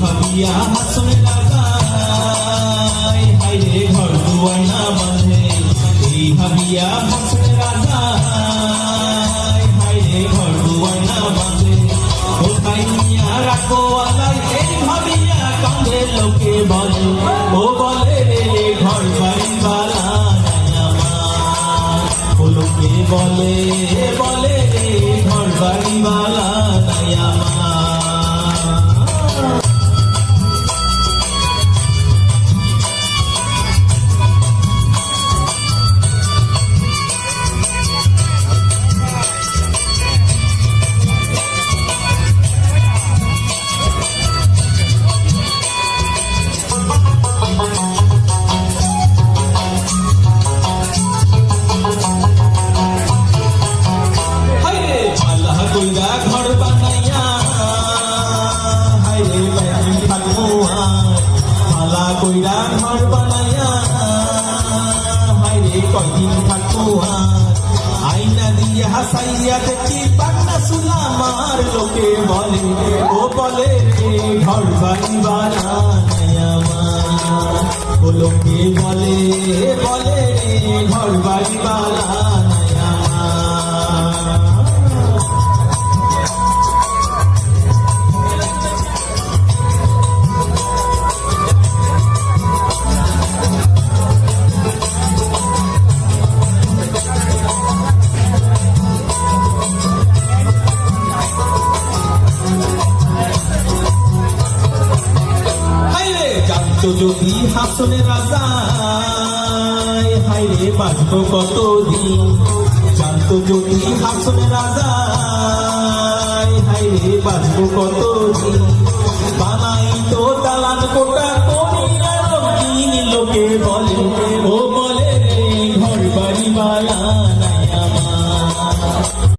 ভাবিয়া হাসনে রাজায় হাইরে ঘর দুয়ার না বাঁধে এই ভাবিয়া হাসনে রাজায় হাইরে ঘর দুয়ার না বাঁধে ও কাইয়া রাখো আলাই এই ভাবিয়া কাঁধে লোকে বলে ও বলে রে ঘর বাড়ি বালা নাই আমার ও লোকে বলে বলে রে ঘর বাড়ি বালা নাই আমার কইরা ঘর বানাইয়া হাইরে কয়দিন থাকবো ভালা কইরা ঘর বানাইয়া হাইরে কয়দিন থাকবো আইনা দিয়া হাসাইয়া দেখি পান্না সুলা মার লোকে বলে ও বলে রে ঘর বাড়ি বানাই আমার ও লোকে বলে বলে রে ঘর বাড়ি বানাই আমার জানতো যদি হাসনে রাজায় হাইরে বাঁচবো কতদিন জানতো যদি হাসনে রাজায় হাইরে বাঁচবো কতদিন বানাই তো দালান কোটা করি না রঙিন লোকে বলে ও বলে রে ঘর বাড়ি বালা নাই আমার